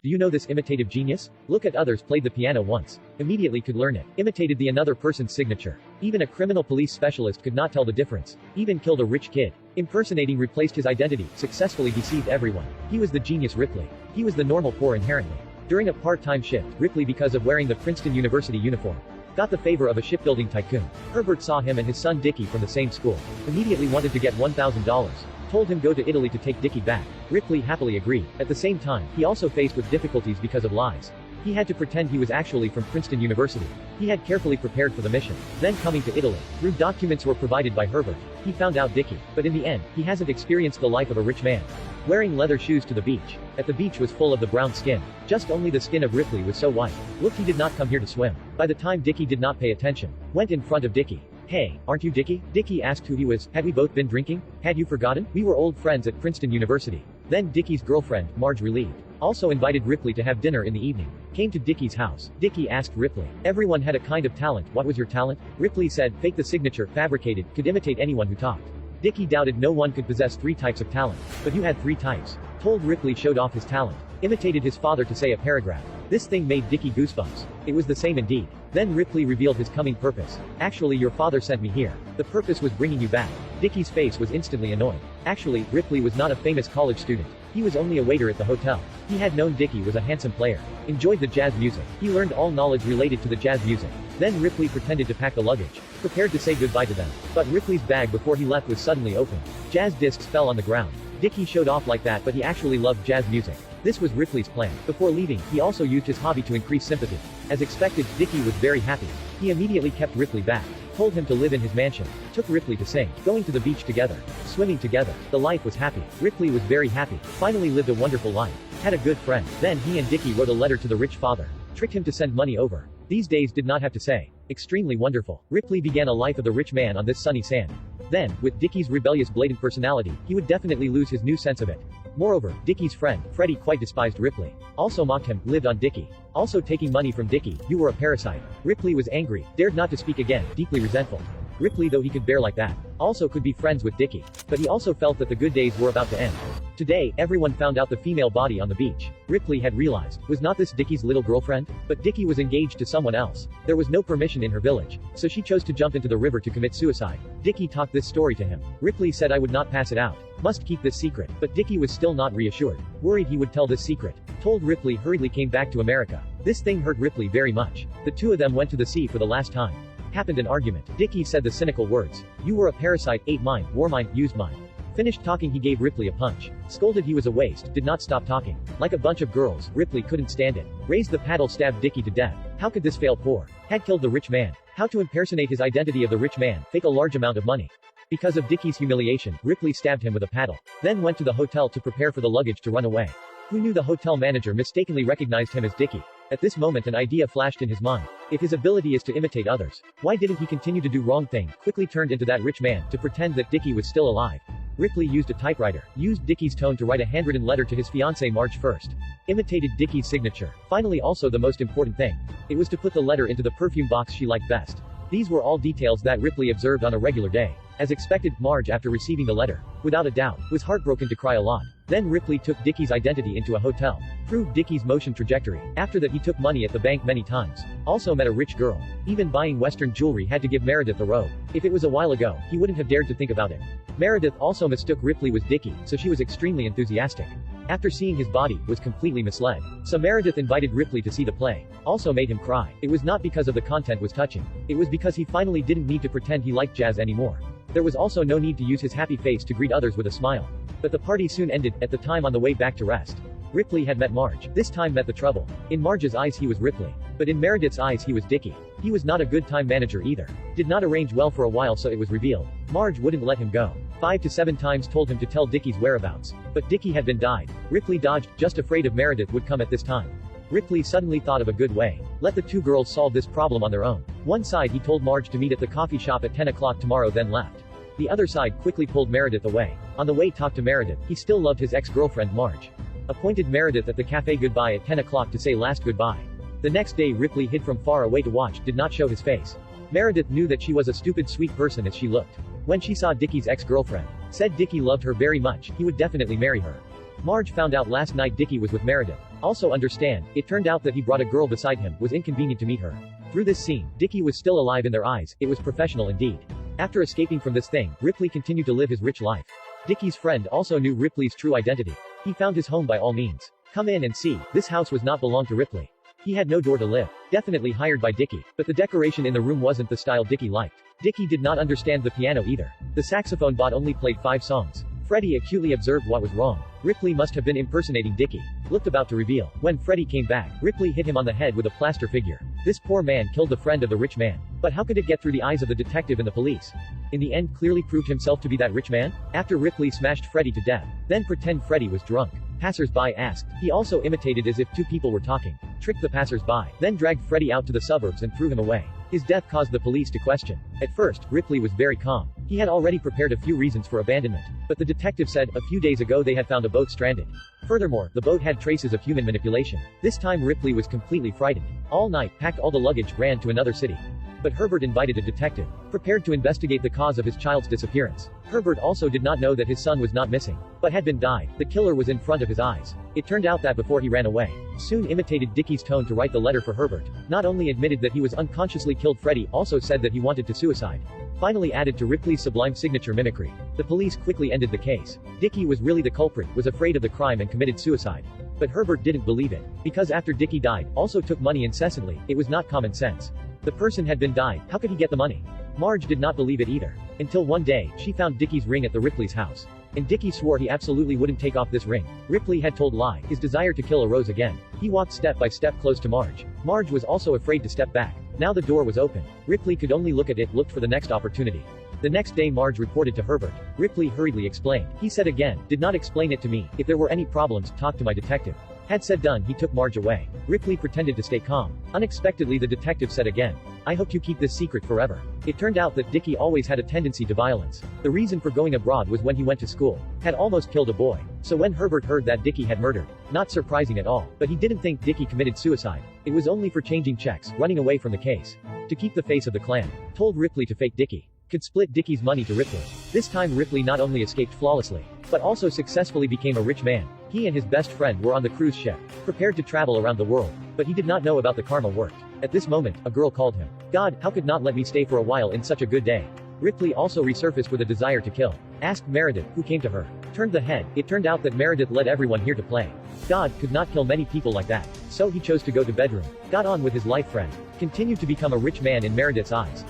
Do you know this imitative genius? Look at others played the piano once. Immediately could learn it. Imitated the another person's signature. Even a criminal police specialist could not tell the difference. Even killed a rich kid. Impersonating replaced his identity, successfully deceived everyone. He was the genius Ripley. He was the normal poor inherently. During a part-time shift, Ripley, because of wearing the Princeton University uniform, got the favor of a shipbuilding tycoon. Herbert saw him and his son Dickie from the same school. Immediately wanted to get $1,000. Told him go to Italy to take Dickie back. Ripley happily agreed. At the same time, he also faced with difficulties because of lies. He had to pretend he was actually from Princeton University. He had carefully prepared for the mission. Then coming to Italy. Rude documents were provided by Herbert. He found out Dickie. But in the end, he hasn't experienced the life of a rich man. Wearing leather shoes to the beach. At the beach was full of the brown skin. Just only the skin of Ripley was so white. Look, he did not come here to swim. By the time Dickie did not pay attention. Went in front of Dickie. Hey, aren't you Dickie? Dickie asked who he was. Had we both been drinking? Had you forgotten? We were old friends at Princeton University. Then Dickie's girlfriend, Marge, relieved. Also invited Ripley to have dinner in the evening. Came to Dickie's house. Dickie asked Ripley. Everyone had a kind of talent. What was your talent? Ripley said, fake the signature, fabricated, could imitate anyone who talked. Dickie doubted no one could possess 3 types of talent. But you had 3 types. Told Ripley showed off his talent. Imitated his father to say a paragraph. This thing made Dickie goosebumps. It was the same indeed. Then Ripley revealed his coming purpose. Actually, your father sent me here. The purpose was bringing you back. Dickie's face was instantly annoyed. Actually, Ripley was not a famous college student. He was only a waiter at the hotel. He had known Dickie was a handsome player. Enjoyed the jazz music. He learned all knowledge related to the jazz music. Then Ripley pretended to pack the luggage. Prepared to say goodbye to them. But Ripley's bag before he left was suddenly opened. Jazz discs fell on the ground. Dickie showed off like that, but he actually loved jazz music. This was Ripley's plan. Before leaving, he also used his hobby to increase sympathy. As expected, Dickie was very happy. He immediately kept Ripley back. Told him to live in his mansion. Took Ripley to sing. Going to the beach together. Swimming together. The life was happy. Ripley was very happy. Finally lived a wonderful life. Had a good friend. Then he and Dickie wrote a letter to the rich father. Tricked him to send money over. These days did not have to say. Extremely wonderful. Ripley began a life of the rich man on this sunny sand. Then, with Dickie's rebellious blatant personality, he would definitely lose his new sense of it. Moreover, Dickie's friend, Freddie, quite despised Ripley. Also mocked him, lived on Dickie. Also taking money from Dickie, you were a parasite. Ripley was angry, dared not to speak again, deeply resentful. Ripley, though he could bear like that, also could be friends with Dickie. But he also felt that the good days were about to end. Today, everyone found out the female body on the beach. Ripley had realized, was not this Dickie's little girlfriend? But Dickie was engaged to someone else. There was no permission in her village. So she chose to jump into the river to commit suicide. Dickie talked this story to him. Ripley said I would not pass it out. Must keep this secret. But Dickie was still not reassured. Worried he would tell this secret. Told Ripley hurriedly came back to America. This thing hurt Ripley very much. The two of them went to the sea for the last time. Happened an argument. Dickie said the cynical words. You were a parasite, ate mine, wore mine, used mine. Finished talking, he gave Ripley a punch. Scolded he was a waste, did not stop talking. Like a bunch of girls, Ripley couldn't stand it. Raised the paddle, stabbed Dickie to death. How could this fail? Poor. Had killed the rich man. How to impersonate his identity of the rich man, fake a large amount of money. Because of Dickie's humiliation, Ripley stabbed him with a paddle. Then went to the hotel to prepare for the luggage to run away. Who knew the hotel manager mistakenly recognized him as Dickie? At this moment an idea flashed in his mind. If his ability is to imitate others, why didn't he continue to do wrong thing? Quickly turned into that rich man, to pretend that Dickie was still alive. Ripley used a typewriter, used Dickie's tone to write a handwritten letter to his fiancée Marge first. Imitated Dickie's signature. Finally, also the most important thing. It was to put the letter into the perfume box she liked best. These were all details that Ripley observed on a regular day. As expected, Marge, after receiving the letter, without a doubt, was heartbroken to cry a lot. Then Ripley took Dickie's identity into a hotel. Proved Dickie's motion trajectory. After that he took money at the bank many times. Also met a rich girl. Even buying Western jewelry had to give Meredith a robe. If it was a while ago, he wouldn't have dared to think about it. Meredith also mistook Ripley with Dickie, so she was extremely enthusiastic. After seeing his body, was completely misled. So Meredith invited Ripley to see the play. Also made him cry. It was not because of the content was touching. It was because he finally didn't need to pretend he liked jazz anymore. There was also no need to use his happy face to greet others with a smile. But the party soon ended. At the time on the way back to rest, Ripley had met Marge. This time met the trouble. In Marge's eyes he was Ripley. But in Meredith's eyes he was Dickie. He was not a good time manager either. Did not arrange well for a while, so it was revealed. Marge wouldn't let him go. 5 to 7 times told him to tell Dickie's whereabouts. But Dickie had been died. Ripley dodged, just afraid of Meredith would come at this time. Ripley suddenly thought of a good way. Let the two girls solve this problem on their own. One side he told Marge to meet at the coffee shop at 10 o'clock tomorrow, then left. The other side quickly pulled Meredith away. On the way talked to Meredith. He still loved his ex-girlfriend Marge. Appointed Meredith at the cafe goodbye at 10 o'clock to say last goodbye. The next day Ripley hid from far away to watch, did not show his face. Meredith knew that she was a stupid sweet person as she looked. When she saw Dickie's ex-girlfriend, said Dickie loved her very much, he would definitely marry her. Marge found out last night Dickie was with Meredith. Also understand, it turned out that he brought a girl beside him, was inconvenient to meet her. Through this scene, Dickie was still alive in their eyes, it was professional indeed. After escaping from this thing, Ripley continued to live his rich life. Dickie's friend also knew Ripley's true identity. He found his home by all means. Come in and see, this house was not belong to Ripley. He had no door to live. Definitely hired by Dickie, but the decoration in the room wasn't the style Dickie liked. Dickie did not understand the piano either. The saxophone bot only played 5 songs. Freddie acutely observed what was wrong. Ripley must have been impersonating Dickie. Looked about to reveal. When Freddie came back, Ripley hit him on the head with a plaster figure. This poor man killed the friend of the rich man. But how could it get through the eyes of the detective and the police? In the end, clearly proved himself to be that rich man? After Ripley smashed Freddie to death, then pretend Freddie was drunk. Passers-by asked. He also imitated as if 2 people were talking. Tricked the passers-by, then dragged Freddie out to the suburbs and threw him away. His death caused the police to question. At first, Ripley was very calm. He had already prepared a few reasons for abandonment. But the detective said, a few days ago they had found a boat stranded. Furthermore, the boat had traces of human manipulation. This time Ripley was completely frightened. All night, packed all the luggage, ran to another city. But Herbert invited a detective, prepared to investigate the cause of his child's disappearance. Herbert also did not know that his son was not missing, but had been died. The killer was in front of his eyes. It turned out that before he ran away, soon imitated Dickie's tone to write the letter for Herbert. Not only admitted that he was unconsciously killed, Freddie also said that he wanted to suicide. Finally added to Ripley's sublime signature mimicry. The police quickly ended the case. Dickie was really the culprit, was afraid of the crime and committed suicide. But Herbert didn't believe it. Because after Dickie died, also took money incessantly, it was not common sense. The person had been died, how could he get the money? Marge did not believe it either. Until one day, she found Dickie's ring at the Ripley's house. And Dickie swore he absolutely wouldn't take off this ring. Ripley had told lie, his desire to kill arose again. He walked step by step close to Marge. Marge was also afraid to step back. Now the door was open. Ripley could only look at it, looked for the next opportunity. The next day Marge reported to Herbert. Ripley hurriedly explained. He said again, did not explain it to me, if there were any problems, talk to my detective. Had said done, he took Marge away. Ripley pretended to stay calm. Unexpectedly the detective said again, I hope you keep this secret forever. It turned out that Dickie always had a tendency to violence. The reason for going abroad was when he went to school. Had almost killed a boy. So when Herbert heard that Dickie had murdered, not surprising at all, but he didn't think Dickie committed suicide. It was only for changing checks, running away from the case. To keep the face of the clan. Told Ripley to fake Dickie. Could split Dickie's money to Ripley. This time Ripley not only escaped flawlessly, but also successfully became a rich man. He and his best friend were on the cruise ship, prepared to travel around the world, but he did not know about the karma worked. At this moment, a girl called him. God, how could not let me stay for a while in such a good day? Ripley also resurfaced with a desire to kill. Asked Meredith, who came to her. Turned the head, it turned out that Meredith led everyone here to play. God could not kill many people like that. So he chose to go to bedroom. Got on with his life friend. Continued to become a rich man in Meredith's eyes.